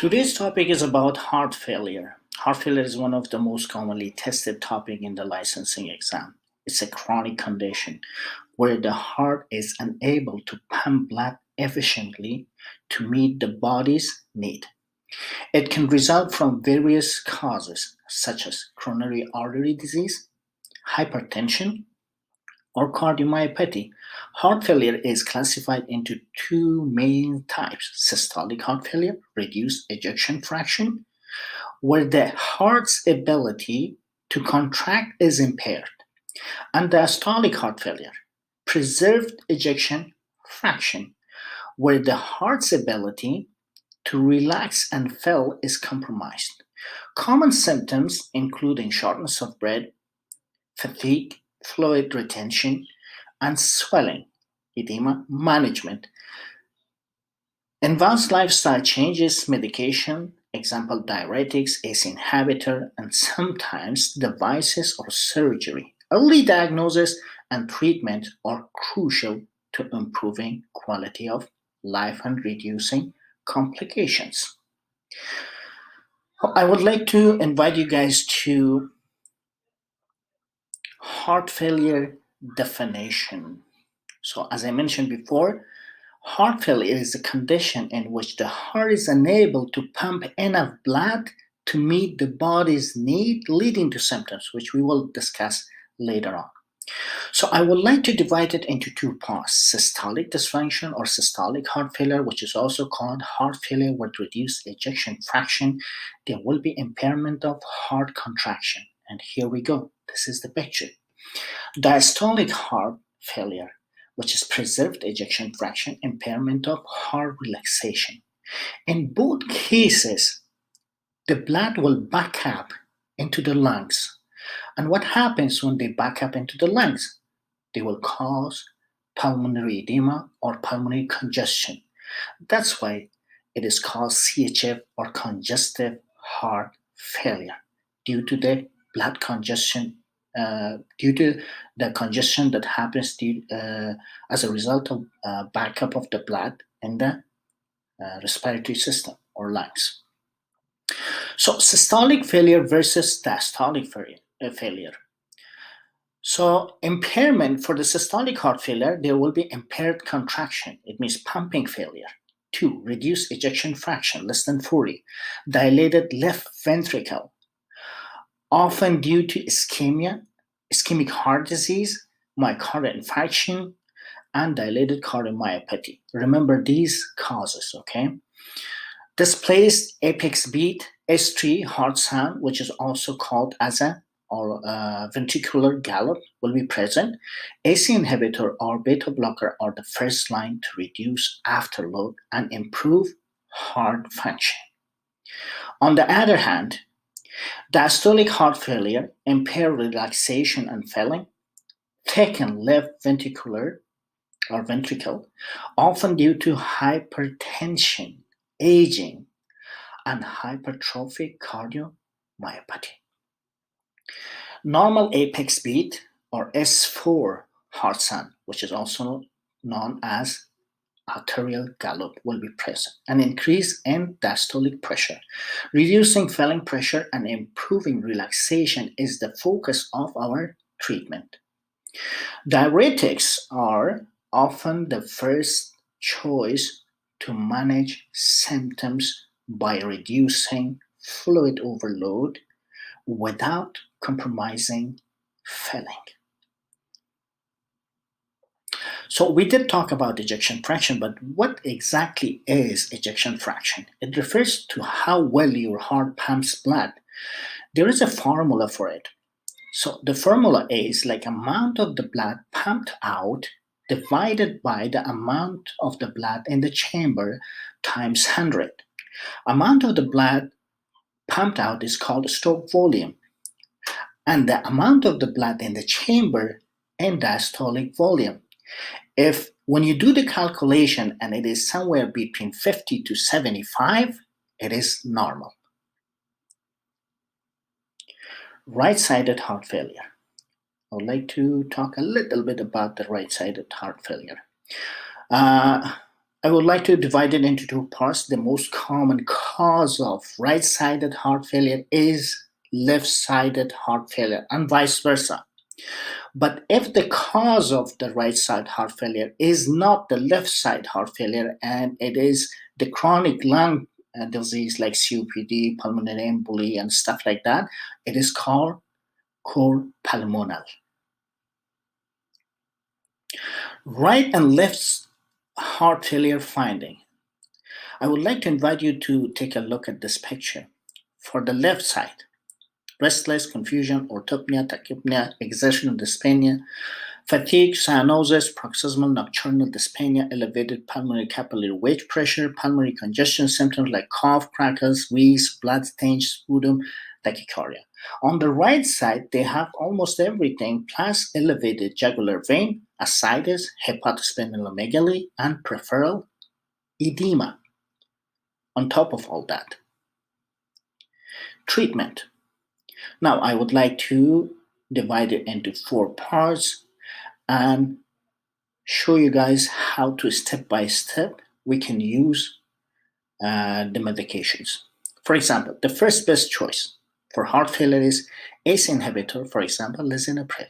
Today's topic is about heart failure. Heart failure is one of the most commonly tested topic in the licensing exam. It's a chronic condition where the heart is unable to pump blood efficiently to meet the body's need. It can result from various causes such as coronary artery disease, hypertension, or cardiomyopathy. Heart failure is classified into two main types: systolic heart failure, reduced ejection fraction, where the heart's ability to contract is impaired, and diastolic heart failure, preserved ejection fraction, where the heart's ability to relax and fill is compromised. Common symptoms including shortness of breath, fatigue, fluid retention, and swelling. Edema management involves lifestyle changes, medication, example diuretics, ACE inhibitor, and sometimes devices or surgery. Early diagnosis and treatment are crucial to improving quality of life and reducing complications. I would like to invite you guys to heart failure definition. So, as I mentioned before, heart failure is a condition in which the heart is unable to pump enough blood to meet the body's need, leading to symptoms, which we will discuss later on. So, I would like to divide it into two parts: systolic dysfunction or systolic heart failure, which is also called heart failure with reduced ejection fraction. There will be impairment of heart contraction. And here we go. This is the picture. Diastolic heart failure, which is preserved ejection fraction, impairment of heart relaxation. In both cases, the blood will back up into the lungs. And what happens when they back up into the lungs? They will cause pulmonary edema or pulmonary congestion. That's why it is called CHF or congestive heart failure due to the blood congestion, due to the congestion that happens as a result of backup of the blood in the respiratory system or lungs. So, systolic failure versus diastolic failure. So, impairment for the systolic heart failure, there will be impaired contraction. It means pumping failure. Two, reduced ejection fraction, less than 40. Dilated left ventricle, often due to ischemia, ischemic heart disease, myocardial infarction, and dilated cardiomyopathy. Remember these causes, okay? Displaced apex beat, S3 heart sound, which is also called as a or ventricular gallop, will be present. AC inhibitor or beta blocker are the first line to reduce afterload and improve heart function. On the other hand, diastolic heart failure impair relaxation and filling, thicken left ventricular or ventricle, often due to hypertension, aging, and hypertrophic cardiomyopathy. Normal apex beat or S4 heart sound, which is also known as arterial gallop, will be present. An increase in diastolic pressure. Reducing filling pressure and improving relaxation is the focus of our treatment. Diuretics are often the first choice to manage symptoms by reducing fluid overload without compromising filling. So we did talk about ejection fraction, but what exactly is ejection fraction? It refers to how well your heart pumps blood. There is a formula for it. So the formula is like amount of the blood pumped out divided by the amount of the blood in the chamber times 100. Amount of the blood pumped out is called stroke volume, and the amount of the blood in the chamber in diastolic volume. If when you do the calculation and it is somewhere between 50 to 75, it is normal. Right-sided heart failure. I would like to talk a little bit about the right-sided heart failure. Uh, I would like to divide it into two parts. The most common cause of right sided heart failure is left sided heart failure, and vice versa. But if the cause of the right side heart failure is not the left side heart failure and it is the chronic lung disease like COPD, pulmonary emboly, and stuff like that, it is called cor pulmonale. Right and left heart failure finding. I would like to invite you to take a look at this picture. For the left side, restless, confusion, orthopnea, tachypnea, exertional dyspnea, fatigue, cyanosis, paroxysmal nocturnal dyspnea, elevated pulmonary capillary wedge pressure, pulmonary congestion symptoms like cough, crackles, wheeze, blood stains, sputum, tachycardia. On the right side, they have almost everything, plus elevated jugular vein, ascites, hepatosplenomegaly, and peripheral edema. On top of all that, treatment. Now, I would like to divide it into four parts and show you guys how to step by step we can use the medications. For example, the first best choice for heart failure is ACE inhibitor, for example, lisinopril,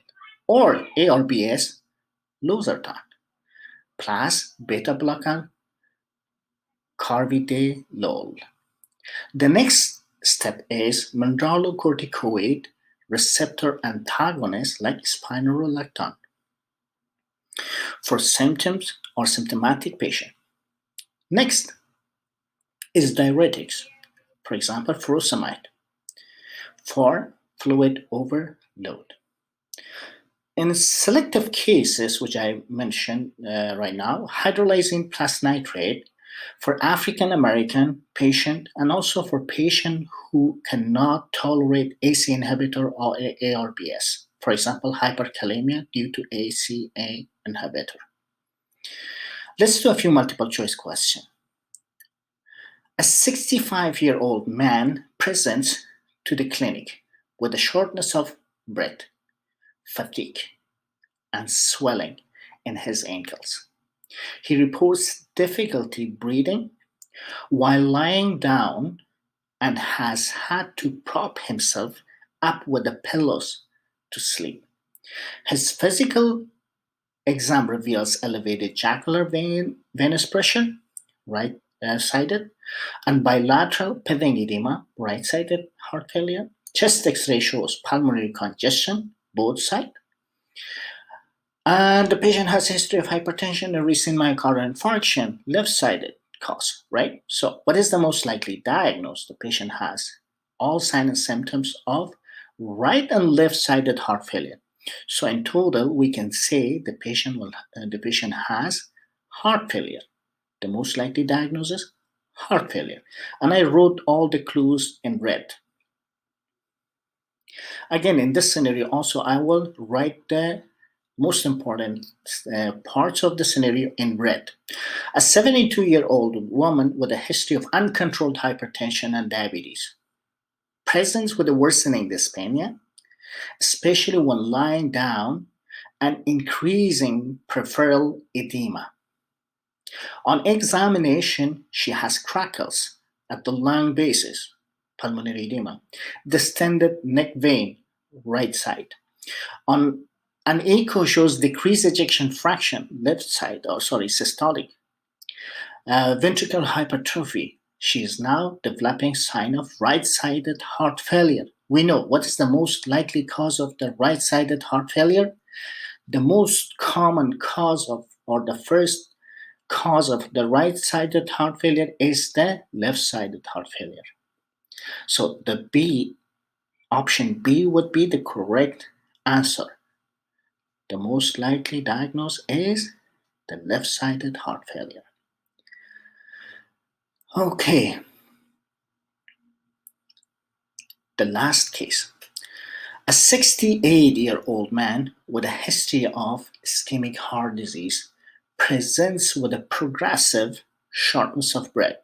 or ARBS, losartan, plus beta blocker, carvedilol. The next step is mineralocorticoid receptor antagonist like spironolactone for symptoms or symptomatic patient. Next is diuretics, for example, furosemide for fluid overload. In selective cases, which I mentioned right now, hydrolyzing plus nitrate for African American patient and also for patient who cannot tolerate ACE inhibitor or ARBS. For example, hyperkalemia due to ACE inhibitor. Let's do a few multiple choice questions. A 65-year-old man presents to the clinic with a shortness of breath, fatigue, and swelling in his ankles. He reports difficulty breathing while lying down and has had to prop himself up with the pillows to sleep. His physical exam reveals elevated jugular venous pressure, right sided, and bilateral pithing edema, right sided heart failure. Chest x ray shows pulmonary congestion, both sides. And the patient has a history of hypertension and recent myocardial infarction, left sided cause, right? So, what is the most likely diagnosis? The patient has all signs and symptoms of right and left sided heart failure. So, in total, we can say the patient has heart failure. The most likely diagnosis, heart failure. And I wrote all the clues in red. Again, in this scenario, also I will write the most important parts of the scenario in red. A 72-year-old woman with a history of uncontrolled hypertension and diabetes presents with a worsening dyspnea, especially when lying down, and increasing peripheral edema. On examination, she has crackles at the lung bases, pulmonary edema, distended neck vein, right side. On an echo shows decreased ejection fraction, left side, systolic. Ventricular hypertrophy. She is now developing sign of right-sided heart failure. We know what is the most likely cause of the right-sided heart failure? The most common cause of, or the first cause of the right-sided heart failure is the left-sided heart failure. So the B, option B would be the correct answer. The most likely diagnosis is the left-sided heart failure. Okay, the last case. A 68-year-old man with a history of ischemic heart disease presents with a progressive shortness of breath,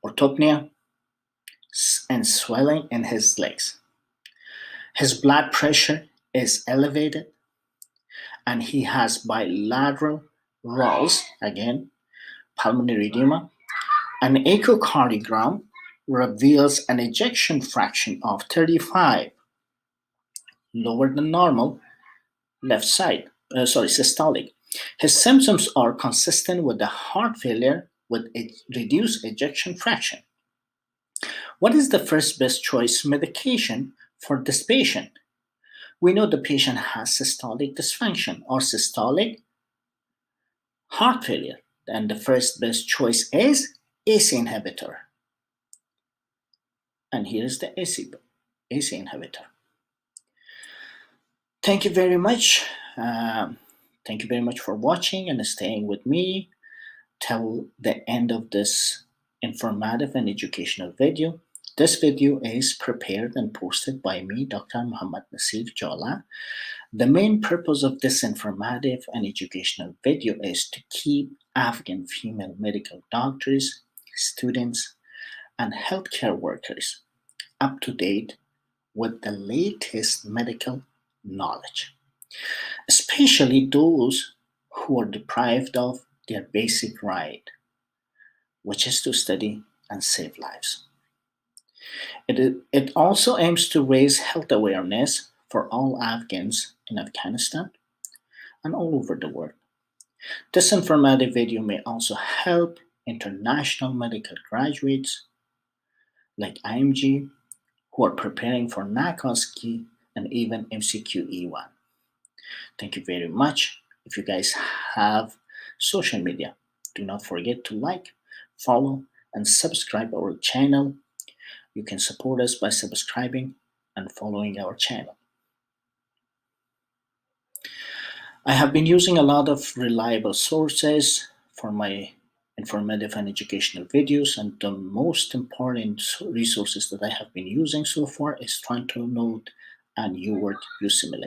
orthopnea, and swelling in his legs. His blood pressure is elevated and he has bilateral RALS, again, pulmonary edema. An echocardiogram reveals an ejection fraction of 35, lower than normal, left side, systolic. His symptoms are consistent with the heart failure with a reduced ejection fraction. What is the first best choice medication for this patient? We know the patient has systolic dysfunction or systolic heart failure, and the first best choice is ACE inhibitor. And here is the ACE inhibitor. Thank you very much. Thank you very much for watching and staying with me till the end of this informative and educational video. This video is prepared and posted by me, Dr. Muhammad Nasir Jola. The main purpose of this informative and educational video is to keep Afghan female medical doctors, students, and healthcare workers up to date with the latest medical knowledge, especially those who are deprived of their basic right, which is to study and save lives. It also aims to raise health awareness for all Afghans in Afghanistan and all over the world. This informative video may also help international medical graduates like IMG who are preparing for NACOSKI and even MCQ E1. Thank you very much. If you guys have social media, do not forget to like, follow, and subscribe our channel. You can support us by subscribing and following our channel. I have been using a lot of reliable sources for my informative and educational videos, and the most important resources that I have been using so far is Trying to Node and UWorld Simulator.